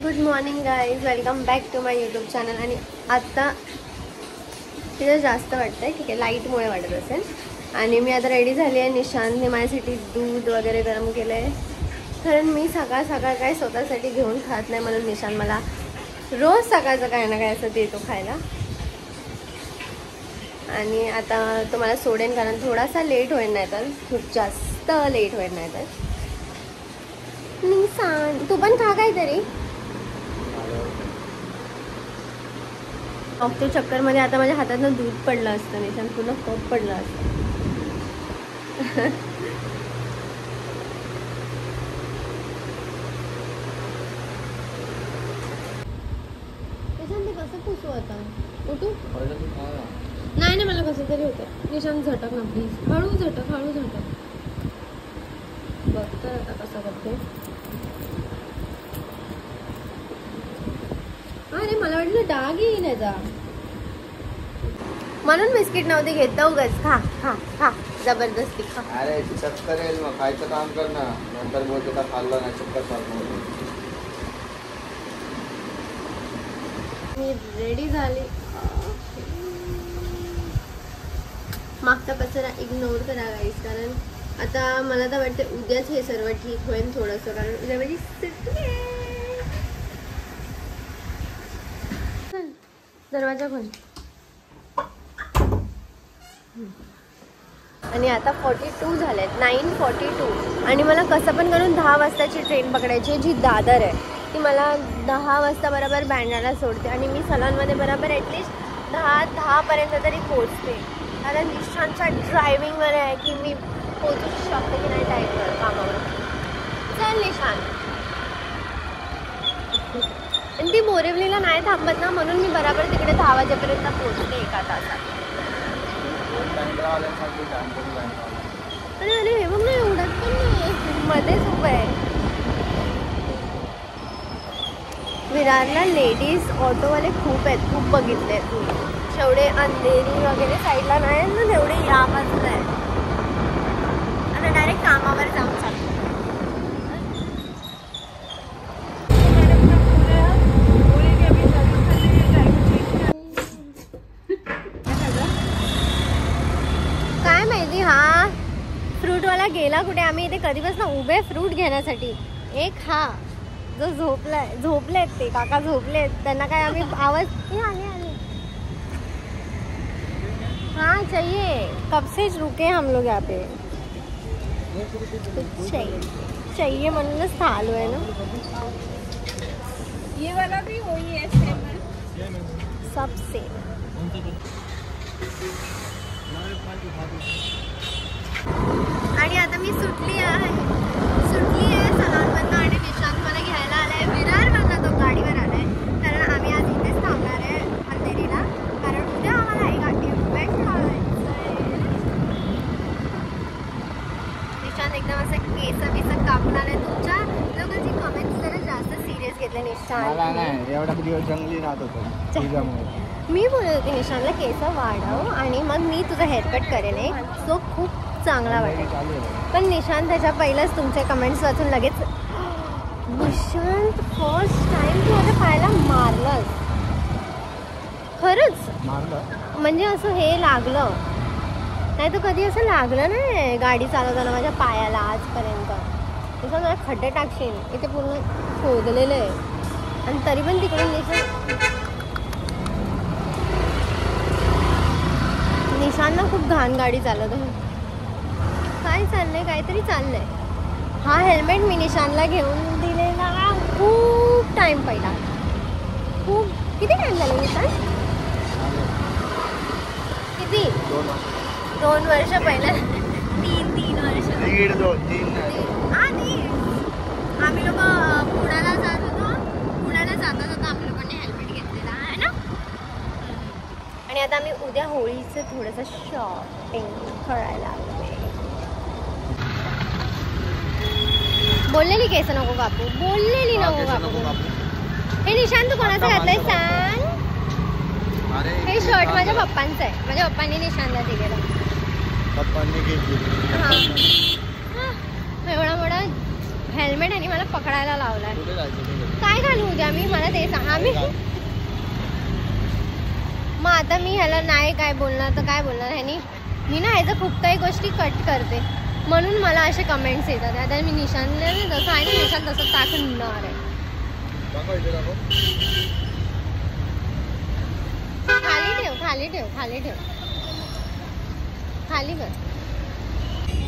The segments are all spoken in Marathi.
Good morning guys, welcome back to my YouTube channel. आणि आता तिला जास्त वाटतंय, ठीक आहे, लाईटमुळे वाटत असेल. आणि मी आता रेडी झाली आहे. निशांतने माझ्यासाठी दूध वगैरे गरम केलं आहे, कारण मी सकाळ सकाळ काय स्वतःसाठी घेऊन खात नाही, म्हणून निशांत मला रोज सकाळचं काय ना काय असं देतो खायला. आणि आता तुम्हाला सोडेन, कारण थोडासा लेट होईल, नाही तर खूप जास्त लेट होईल. नाही तर निशांत तू पण खा काहीतरी. ऑक्टो चक्करमध्ये आता माझ्या हातातनं दूध पडलं असतं, निशांत पूर्ण कप पडलं असतं. निशांत ते कसं पुसू आता? उठू? नाही नाही, मला कसं तरी होतं. निशांत झटक ना प्लीज, हळू झटक, हळू झटक. बघ तर आता कसं करते. अरे मला वाटलं डाग येईल याचा, म्हणून बिस्किट नव्हते घेत. उगाच खा खा खा, जबरदस्ती खा. अरे चक्कर येईल, मग खायचं काम कर ना, नंतर बोलते का खाल्लं नाही, चक्कर चालू. मी रेडी झाली. मागचा कचरा इग्नोर करा गाईस, कारण आता मला तर वाटते उद्याच हे सर्व ठीक होईल थोडंसं, कारण उद्या माझी सुट्टी आहे. दरवाजा खोल. आणि आता 42 झाले, 9:42. आणि मला कसं पण करून 10 वाजताची ट्रेन पकडायची आहे, जी दादर आहे. ती मला 10 वाजता बरोबर बँड्राला सोडते, आणि मी सलानमध्ये बरोबर ॲटलिस्ट 10:10पर्यंत तरी पोचते, कारण निशांतच्या ड्रायव्हिंगवर आहे की मी पोचू शकते की नाही टाईमवर कामावर. चल निशांत. आणि ती बोरिवलीला नाही थांबत ना, म्हणून मी बरोबर तिकडे 10 वाजेपर्यंत पोचते, 1 तासात. अरे अरे हे बघ ना, एवढंच पण नाही, मध्येच उभं आहे. विरारला लेडीज ऑटोवाले खूप आहेत, खूप बघितले. तेवढे अंधेरी वगैरे साईडला नाही ना, तेवढे या बाजूला आहे. आता डायरेक्ट कामावर जाऊन चालतो. काय माहिती हा फ्रूटवाला गेला कुठे. आम्ही इथे कधीपासून उभे फ्रूट घेण्यासाठी. एक हा जो झोपलेत ते काका झोपलेत, त्यांना काय आम्ही आवाज आले. हाँ चाहिए, कब से रुके हम लोग यहाँ पे. चाहिए म्हणूनच आलो आहे ना. ये वाला भी वही है, सेम है, सब सेम. आणि आता मी सुटली आहे सलानमधनं, आणि निशांत मला घ्यायला आलाय विरारमधनं. तो गाडीवर आलाय, कारण आम्ही आज इथेच थांबणार आहे अंधेरीला, कारण उद्या आम्हाला एक इव्हेंट लावायचं आहे. निशांत एकदम असं केस कापून आलाय. तुमच्या लोकांची कमेंट्स जरा जास्त सिरियस घेतले निशांत. नाही एवढा दिवस जंगली नात होतो तुझ्यामुळे. मी बोलत होते निशांतला केस वाढव आणि मग मी तुझा हेअरकट करेन एक, सो खूप चांगला वाटेल. पण निशांत त्याच्या पहिलंच तुमचे कमेंट्स वाचून लगेच, निशांत फर्स्ट टाइम तू माझ्या पायाला मारलंस. खरंच मारलं म्हणजे असं हे लागलं नाही, तर कधी असं लागलं नाही गाडी चालवताना माझ्या पायाला आजपर्यंत. तसं मला खड्डे टाकशील, इथे पूर्ण शोधलेलं आहे. आणि तरी पण तिकडून निशांतला खूप घाण गाडी चालवत. काय चाललंय, काहीतरी चाललंय. हा हेल्मेट मी निशांतला घेऊन दिलेला खूप टाइम पहिला. किती टाइम झाला निशांत? किती? 2 वर्ष पहिलं. 3 वर्ष. आम्ही लोक पुण्याला जात होतो. पुण्याला जाता आम्ही लोकांनी हेल्मेट घेतलेला आहे ना. आणि आता आम्ही उद्या होळीचं थोडंसं शॉपिंग करायला लागलो. बोललेली केस नको कापू, बोललेली नको कापू. हे निशांत तू कोणाचं घातलंय सांग. हे शर्ट माझ्या पप्पांचं आहे, माझ्या पप्पांनी निशांतला दिलेलं. पप्पांनी घेतली. हां एवढा मोठा हेल्मेट आणि मला पकडायला लावलाय. कुठे जायचं तुझं? काय घालू उद्या मी, मला ते सांग. आम्ही मग आता मी ह्याला नाही काय बोलणार तर काय बोलणार ह्यानी. मी ना ह्याचं खूप काही गोष्टी कट करते म्हणून मला असे कमेंट्स येतात. आता मी निशानला जसं आहे ना निशान तसं टाकणार आहे. खाली ठेव खाली ठेव खाली ठेव खाली कर.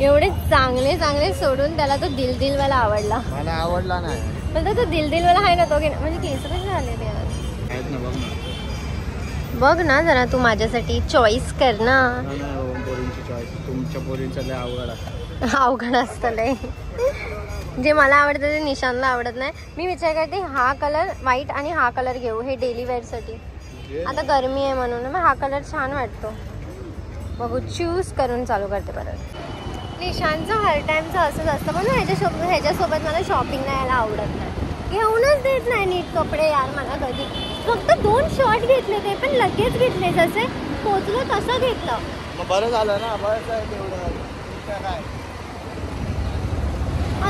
एवढे चांगले चांगले सोडून त्याला तो दिलदिलवाला आवडला. मला आवडला नाही. पण तो दिलदिलवाला आहे ना तो घे. म्हणजे केस कसे झाले ते आहेत ना, बघ ना. बघ ना जरा तू माझ्यासाठी चॉईस कर ना. पोरींची चॉईस तुमच्या पोरींचं लय अवघड असतं. अवघड असतं लय. जे मला आवडतं ते निशानला आवडत नाही. मी विचार करते हा कलर व्हाईट आणि हा कलर घेऊ हे डेली वेअरसाठी. आता गरमी आहे म्हणून मग हा कलर छान वाटतो. बघू चूज करून चालू करते परत. निशानचं हर टाईमचं असंच असतं म्हणून ह्याच्यासोबत मला शॉपिंगला यायला आवडत नाही. घेऊनच देत नाही नीट कपडे यार मला कधी. फक्त 2 शॉर्ट घेतले ते पण लगेच घेतले जसे पोचलो तसं घेतलं. मग बरं झालं ना. बरं आहे तेवढं काय.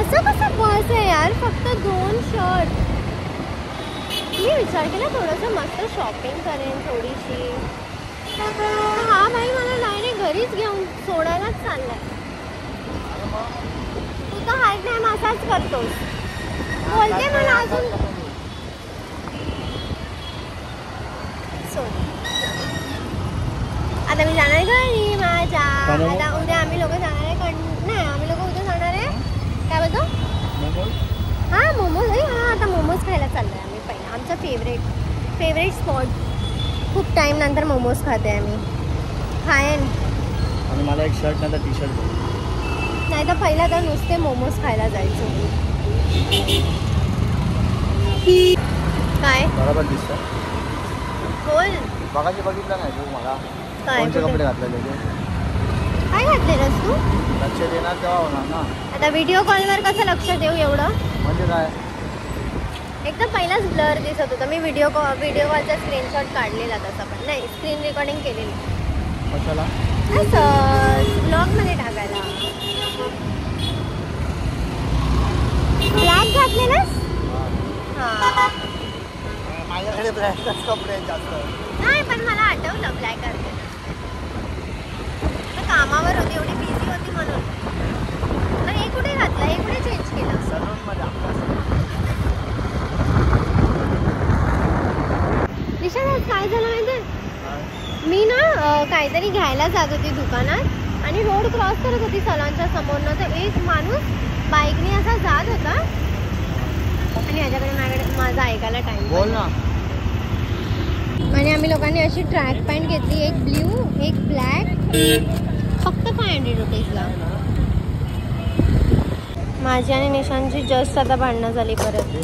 असं कसं बस आहे यार फक्त 2 शर्ट. मी विचार केला थोडंसं मस्त शॉपिंग करेन थोडीशी. हा भाई मला डायरेक्ट घरीच घेऊन सोडायलाच चाललाय. तू तर हर टाइम असाच करतोस. बोलते मला अजून आता मी जाणार घरी माझ्या. आता उद्या आम्ही लोक जाणार आहे नाही आम्ही लोक उद्या जाणार आहे काय बोलतो हां मोमोज. हां आता मोमोज खायला चाललोय आम्ही. पहिला आमचा फेवरेट स्पॉट. खूप टाईम नंतर मोमोज खाते आम्ही. खायन आणि मला एक शर्ट नाही तर टी शर्ट नाही तर पहिला तर नुसते मोमोज खायला जायचो. काय बरोबर दिसतं. बोल बघायचे बघितलं नाही तू मला. काय कोणते कपडे घातलेले ते काय घातलेलंस तू. लक्ष देणार तेव्हा होणार ना. आता व्हिडिओ कॉलवर कसं लक्ष देऊ एवढं. म्हणजे काय एकदम पहिलाच ब्लर दिसत होतं. मी व्हिडिओ कॉलचा स्क्रीनशॉट काढलेला तसा पण नाही स्क्रीन रेकॉर्डिंग केलेली. कशाला असं ब्लॉगमध्ये टाकायला. ब्लॅक घातलेलास. हां माझ्याकडे ब्लॅकच कपडे आहेत जास्त. नाही पण मला आठवलं ब्लॅक घातलेलं. कामावर होती एवढी बिझी होती म्हणून. पण हे कुठे घातलं हे कुठे चेंज केलं. निशान आज काय झालं माहिती. मी ना काहीतरी घ्यायला जात होती दुकानात आणि रोड क्रॉस करत होती सलॉनच्या समोरनं. तर एक माणूस बाईकने असा जात होता आणि ह्याच्याकडे माझा ऐकायला टाइम बोल ना. आणि आम्ही लोकांनी अशी ट्रॅक पॅन्ट घेतली. एक ब्ल्यू एक ब्लॅक फक्त 500 रुपीजला. माझी आणि निशांची जस्ट आता भांडणं झाली परत.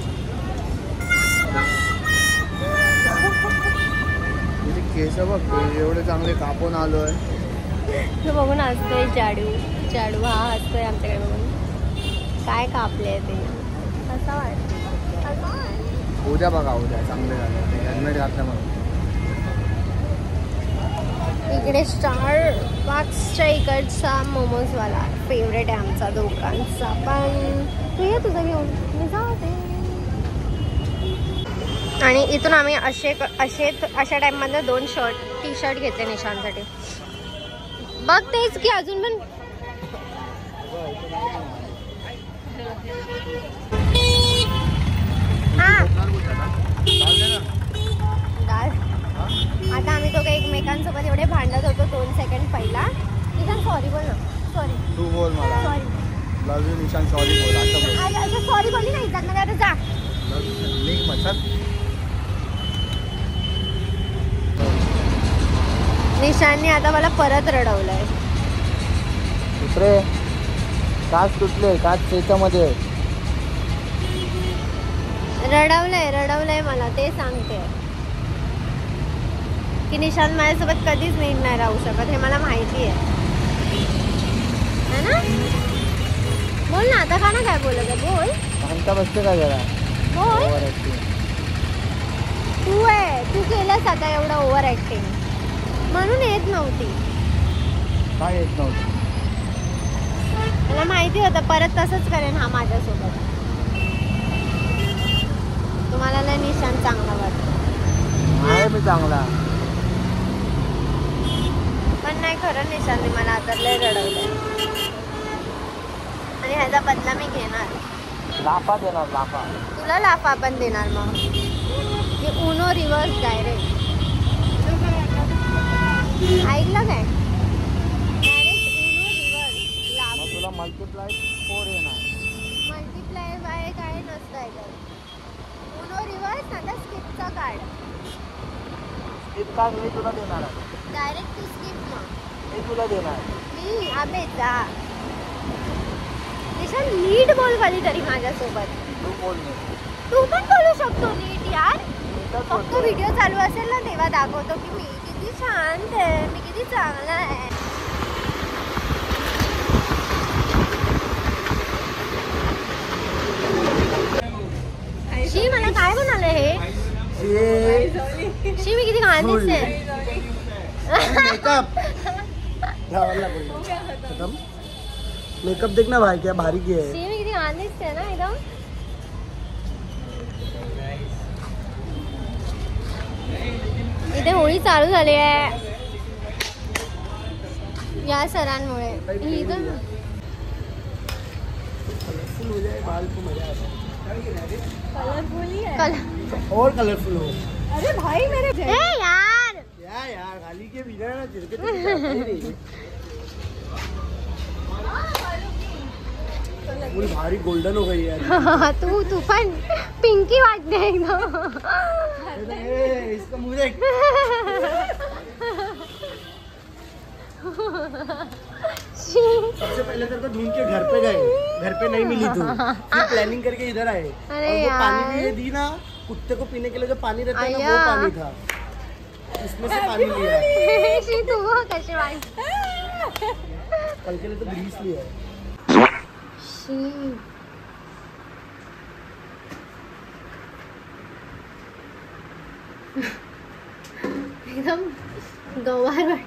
केस बघ एवढे चांगले कापून आलोय. तो बघून हसतोय. चाडू हा हसतोय आमच्याकडे बघून. काय कापले ते असं वाटतं. उद्या बघा उद्या चांगले झाले. हेल्मेट घातलं म्हणून. इकडे स्टारबक्सच्या इकडचा मोमोजवाला फेवरेट आहे आमचा दोघांचा. पण तू ये तुझं घेऊन मी जाते. आणि इथून आम्ही अशा टाईपमध्ये 2 टी शर्ट घेतले निशांसाठी. बघ तेच की अजून पण हां आता आम्ही दोघं एकमेकांसोबत एवढे भांडत होतो 2 सेकंड पहिला. निशान सॉरी बोल ना. सॉरी तू बोल मला. सॉरी लव यू निशान. सॉरी बोल. असं सॉरी बोलली नाही जात ना जा. निघ मच्छर. निशानने आता मला परत रडवलंय. दुसरे काच तुटले. काच त्याच्यामध्ये रडवलंय मला ते सांगते की निशान माझ्यासोबत कधीच नीट नाही राहू शकत हे मला माहिती आहे ना. बोल ना आता. का ना काय बोलत आहे बोल. सांगता बसते का जरा. बोल तू केलंस आता एवढं ओव्हर ऍक्टिंग म्हणून येत नव्हती. काय येत नव्हतं. मला माहिती होतं परत तसंच करेन हा माझ्यासोबत. चांगला वाटतो. आहे मी चांगला. पण नाही खरं निशांनी मला आता लय रडवलंय आणि ह्याचा बदला मी घेणार. लाफा देणार लाफा. तुला लाफा पण देणार मग. Uno reverse direct. ऐकलं काय? डायरेक्ट उनो रिव्हर्स लाफा. तुला मल्टिप्लाय 4 येणार. मल्टिप्लाय बाय काय नसतं याच्यात. उनो रिव्हर्स आता स्किपचा कार्ड. स्किप कार्ड मी तुला देणार. डायरेक्ट तू स्किप मग. मी तुला देणार. मी अबे जा. निशान नीट बोल कधीतरी माझ्यासोबत. तू बोल. तू पण बोलू शकतो नीट यार. फक्त व्हिडिओ चालू असेल ना तेव्हा दाखवतो की मी किती शांत आहे, मी किती चांगला आहे. शी मला काय म्हणाले हे? शी मी किती घाण दिसते. मेकअप देख ना भाई क्या भारी की है. शी मी किती घाण दिसते ना एकदम. इथे होळी चालू झाली आहे या सरांमुळे. और कलरफुल हो. अरे भाई मेरे यार क्या यार गाली के बिना ना तिरके पूरी भारी गोल्डन हो गई यार. तू पण पिंकी वाटते एकदम. इसका मुंह देख. सबसे पहले तेरे को ढूंढ के घर पे गए, घर पे नहीं मिली तू, फिर प्लानिंग करके इधर आए. अरे और वो यार. पानी भी ये दी ना कुत्ते को पीने के लिए जो पानी रहता है ना वो पानी था. इसमें से पानी लिया. तू कशी वाट. कल के लिए तो ग्रीस लिया है. एकदम गवार वाट.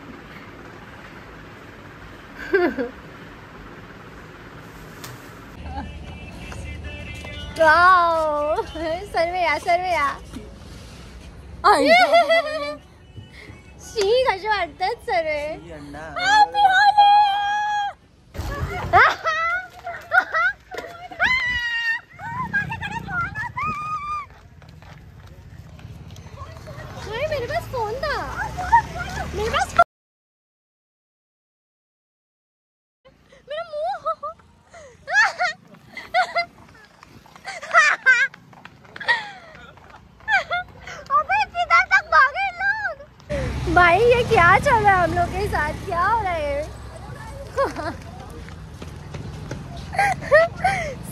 वाव सर्वे या शी कशी वाटतात सर्वे. मेरे पास फोन था. मेरे पास मेरा मुंह. अबे किधर तक भागे लोग. भाई ये क्या चल रहा है हम लोग के साथ. क्या हो रहा है.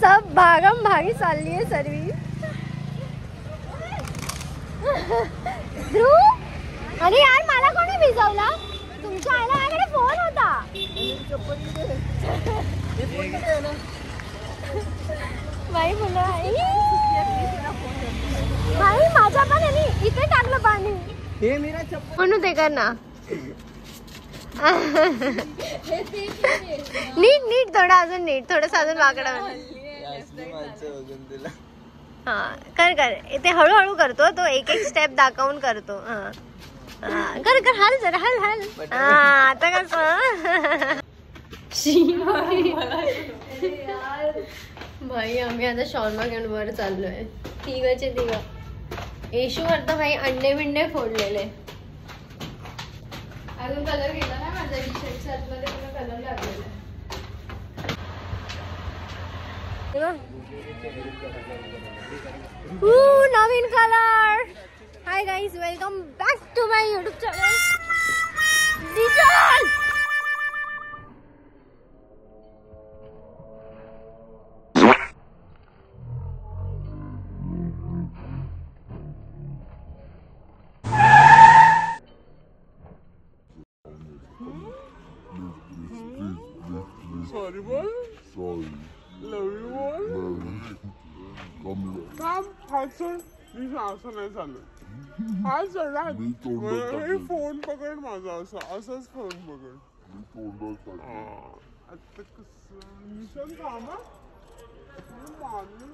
सब भागम भागी चालली आहे सर्वी. ध्रुव अरे यार मला कोणी भिजवला. तुमच्या आईला माझ्याकडे फोन होता. बाई बोला भाई माझ्या पण यांनी इथे टाकलं पाणी. हे मेरा चप्पल म्हणून ते कर ना. नीट थोडं अजून नीट थोडंसं अजून वाकडं. हा कर इथे हळूहळू करतो तो. एक स्टेप दाखवून करतो. हा कर हाल जरा हाल. हा आता कसं. भाई आम्ही आता शॉर्मा घेऊन वर चाललोय. तिघचे तिघ. येशूवर तर भाई अंडे बिंडे फोडलेले. अजून कलर गेला ना माझ्या टी शर्ट मध्ये कलर लागलेला. नवीन colour. Hi guys welcome back to my YouTube channel. Sorry, boy. Sorry. Love you, boy. थांब हात सोड. मी असं नाही चालत. हात सोड. मी तोंडात टाकेल. फोन पकड माझा. असंच फोन पकड. मी तोंडात टाकेल. आता कसं निशान थांबा. मी मारलं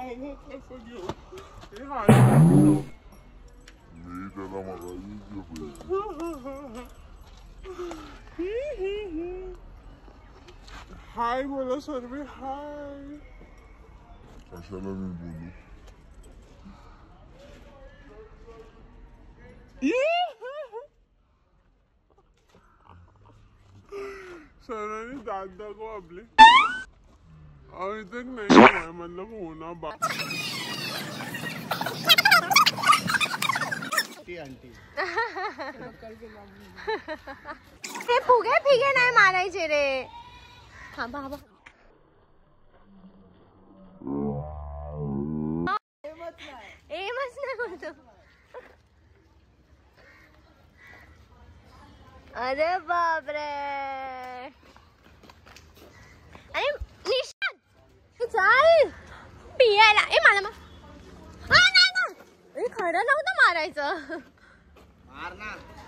कसं घेऊ हे हाय मी त्याला मगाशी हाय बोला सर्वे हाय कशाला मी बोलू सरांनी दात दाखव आपले अभी तक नहीं हुआ मतलब होना ते फुगे फिगे नाही मारायचे रे. हा बाबा एमच नाही बोलतो. अरे बापरे. अरे निशांत चल पियाला. ए मला नाही ना. ए खरं नव्हतं मारायचं.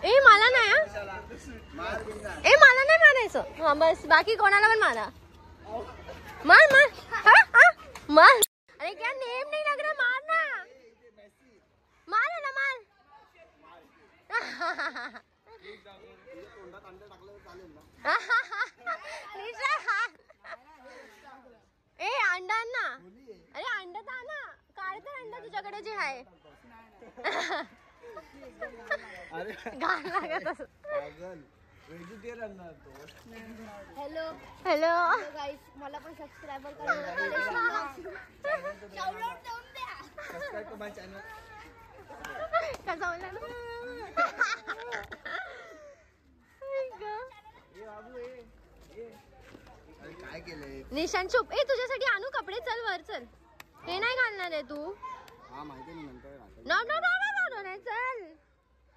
ए मला नाही. ए मला नाही मारायचं. हा बस बाकी कोणाला पण मारा. मार मार. हा हा मार. अरे क्या नेम नहीं लग रहा. मार ना. मार ना मार. ए अंडा ना. अरे अंडा था ना. काढ तर अंडा तुझ्याकडे जे आहे. घाण लागत असं. हॅलो हॅलो गाईस मला पण सबस्क्राइबर करा. कसं काय केलंय निशांत चुप. ए तुझ्यासाठी आणू कपडे. चल वर चल. हे नाही घालणार आहे तू. हा माहिती आहे नंतर no no no no no नाही चल.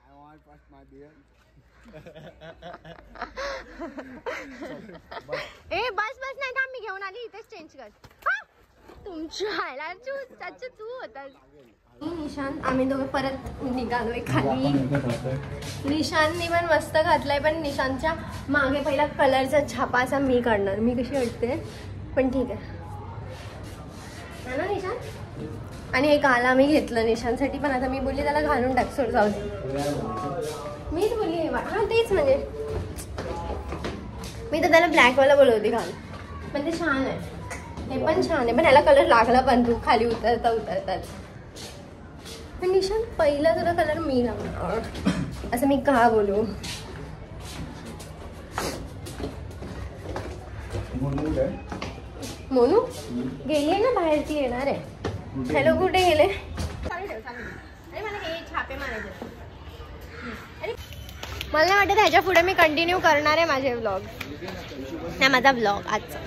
I want first my beer. ए बस बस नाही थांब मी घेऊन आली. इथेच चेंज कर. तुमच्या आयला तू होतास. निशांत आम्ही दोघे परत निघालोय खाली. निशांतनी पण मस्त घातलाय पण निशांतच्या मागे पहिला कलरचा छापा असा मी काढणार. मी कशी वाटते पण ठीक आहे ना निशांत. आणि एक आला मी घेतलं निशांतसाठी पण आता मी बोलली त्याला घालून टाक. सोड जाऊ दे. मीच बोलली हा तेच म्हणजे मी तर त्याला ब्लॅकवाला बोलवते घाल. पण ते छान आहे. हे पण छान आहे पण ह्याला कलर लागला पण तू खाली उतरता उतरतात. पण निशांत पहिला तुला कलर मी लावणार असं मी का बोलू. मोनू गेली आहे ना बाहेर. ती येणार आहे. हॅलो कुठे गेले. अरे मला हे छापे मारायचे. अरे मला नाही वाटत ह्याच्या पुढे मी कंटिन्यू करणार आहे माझे व्लॉग. नाही माझा व्लॉग आजचा.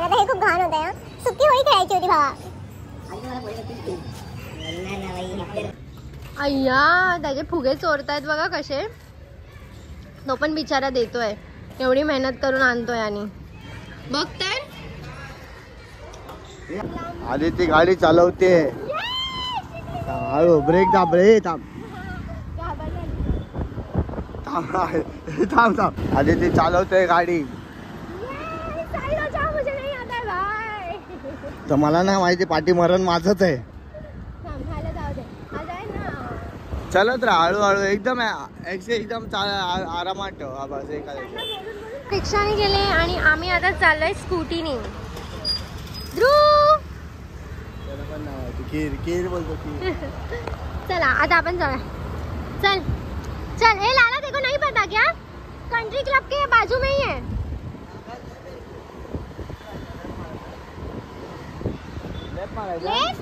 हे खूप घाण होत आहे. सुकी होळी खेळायची होती भावा. अय्या त्याचे फुगे चोरतायत बघा कसे. तो पण बिचारा देतोय. एवढी मेहनत करून आणतोय आणि बघताय. आधी ती गाडी चालवते. हळू ब्रेक दाब. ब्रेक थांब थांब थांब. आधी ती चालवते गाडी. तर मला नाही माहिती पाठी मरण माझंच आहे. चलत राहा हळूहळू. एकदम एकदम आरामात ठेव. बस एका रिक्षाने गेले आणि आम्ही आता चाललोय स्कूटीने. ध्रुव खीर खीर बोलतो खीर. चला आता अपन जाए. चल चल. ए लाला देखो नहीं पता क्या कंट्री क्लब के बाजू में ही है. लेफ्ट.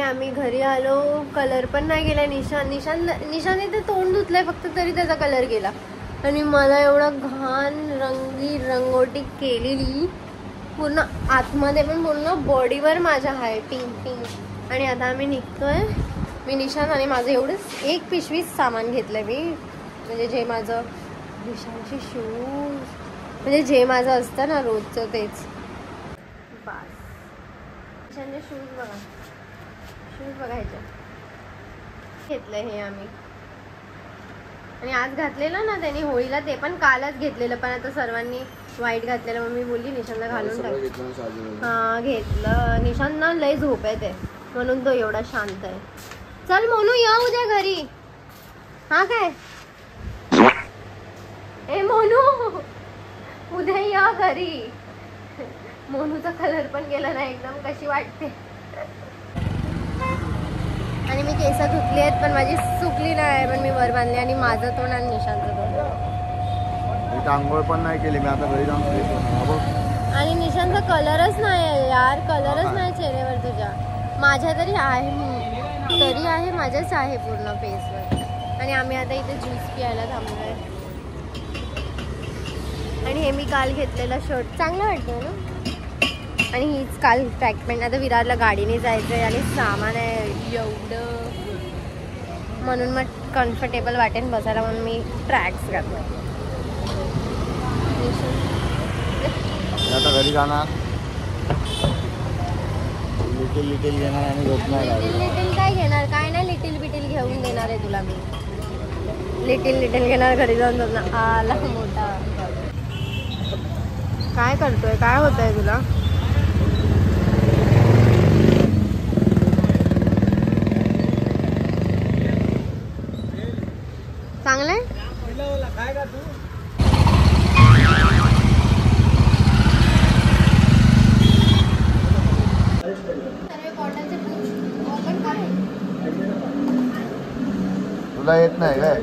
आम्ही घरी आलो, कलर पण नाही गेला. निशाने ते तोंड धुतलंय फक्त तरी त्याचा कलर गेला. आणि मला एवढं घाण रंगी रंगोटी केलेली पूर्ण आतमध्ये पण पूर्ण बॉडीवर माझ्या आहे पिंक. आणि आता आम्ही निघतोय. मी निशान आणि माझं एवढंच एक पिशवीच सामान घेतलंय मी, म्हणजे जे माझं निशानचे शूज, म्हणजे जे माझं असतं ना रोजचं तेच. बस निशानचे शूज बघायचे घेतलंय हे आम्ही. आणि आज घातलेलं ना त्यांनी होळीला, ते पण कालच घेतलेलं, पण आता सर्वांनी वाईट घातलेलं. मग मी बोलली निशानला घालून टाक. हा घेतलं. निशान ना लय झोप आहे ते, म्हणून तो एवढा शांत आहे. चल मोनू या उद्या घरी. हा काय ए मोनू उद्या या घरी. मोनूचा कलर पण गेला नाही एकदम, कशी वाटते. आणि मी केस धुतली आहेत पण माझी सुकली नाही, पण मी वर बांधली. आणि माझं तोंड आणि निशांचं तोंड. आंघोळ पण नाही केली मी, आता घरी जाऊन. आणि निशांचा कलरच नाही यार, कलरच नाही चेहऱ्यावर तुझ्या. माझ्या तरी आहे माझ्याच आहे पूर्ण फेसवर. आणि आम्ही आता इथे ज्यूस पियायला थांबलोय. आणि हे मी काल घेतलेला शर्ट चांगला वाटतो ना. आणि हीच काल ट्रॅक पॅन्ट. आता विरारला गाडीने जायचं आहे आणि सामान आहे एवढं, म्हणून मग कम्फर्टेबल वाटेन बसायला, म्हणून मी ट्रॅक्स घातले. आता घरी जाणार, लिटिल घेणार आणि झोपणार. लिटिल काय घेणार, काय नाही लिटिल बिटिल घेऊन देणार आहे तुला मी. लिटिल घेणार, घरी जाऊन झोपणार. आला मोठा. काय करतोय, काय होत आहे तुला. चांगलंय. तुला येत नाही काय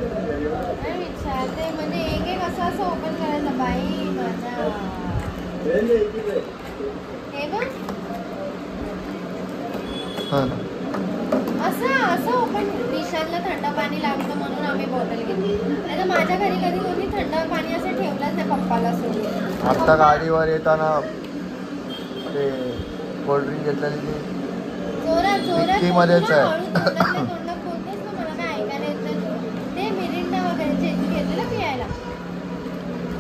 विचारते, म्हणजे एक असं ओपन करायचं. बाई माझ्या हे बघ असं ओपन. निशानला थंड पाणी लागतं म्हणून आम्ही बॉटल घेतली. आता माझ्या घरी कधी कोणी थंड पाणी असं ठेवलंच नाही पप्पाला सोडून. आता गाडीवर येताना ते कोल्ड्रिंक घेतलेली जोरात मध्येच आहे. तोंडात बोलतेस ना, मला काय ऐकायला येत नाही. ते मिरिंडा वगैरे जे घेतलेलं पियायला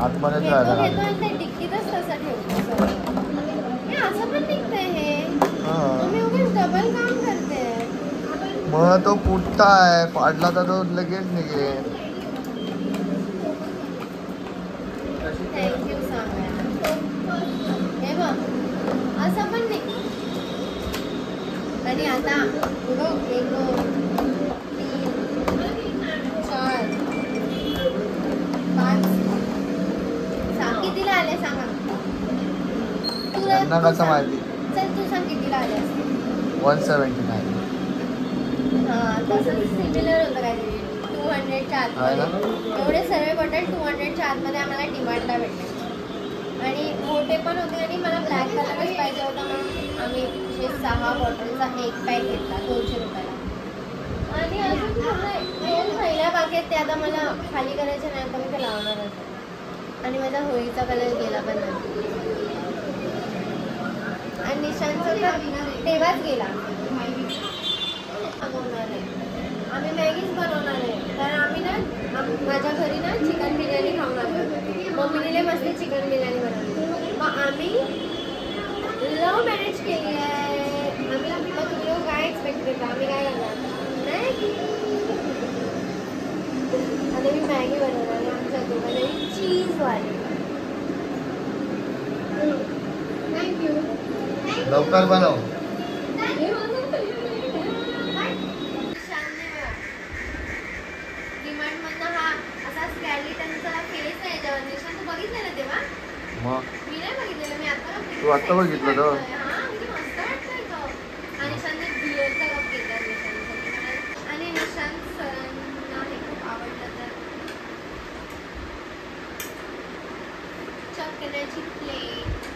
आतमध्येच घेतो राहिला. आणि ते डिक्कीतच तसं ठेवतो. असं पण निघतंय हे. मी उगाच डबल काम करते. मग तो पुट्टा आहे, पाडला तर तो लगेच निघेल. थँक्यू सांगायला. हे बघ असं पण नाही. आणि आता बघ 1 2 3 4 5 6 कितीला आले सांगा. त्यांना कसं माहिती. चल तू सांग कितीला आले असते. 179. हां तसंच सिमिलर होतं काहीतरी 200च्या आतमध्ये. एवढे सर्व बॉटल 200च्या आतमध्ये आम्हाला डिमांडला भेटले. आणि मोठे पण होते आणि मला ब्लॅक कलरच पाहिजे होता, म्हणून आम्ही 6 बॉटलचा एक पॅक घेतला 200 रुपयाला. आणि अजून 2 पहिल्या बागेत ते आता मला खाली करायचे नाही, तर मी ते लावणारच. आणि माझा होळीचा कलर गेला पण नाही. आणि निशांचा तर तेव्हाच गेला. आम्ही मॅगीच बनवणार आहे, कारण आम्ही ना माझ्या घरी ना चिकन बिर्याणी खाऊन आलो. मम्मीने मस्त चिकन बिर्याणी बनवली. मग आम्ही लव्ह मॅरेज केली आहे. आम्ही मग तुम्ही लोक काय एक्सपेक्ट करता, आम्ही काय करणार नाही. आता मी मॅगी बनवणार आहे आमच्या दोघांना चीजवाली. थँक्यू. लवकर बनव. डिमांडमधनं हा असा स्कॅलिटनचा फेस आहे याच्यावर. निशान तू बघितलं ना तेव्हा. मग मी नाही बघितलेलं, मी आता तू आता बघितलं तो. हां म्हणजे मस्त वाटतोय तो. आणि निशानने बिअरचा कप घेतला निशानसाठी. आणि निशान सरांना हे खूप आवडलं. तर चकण्याची प्लेट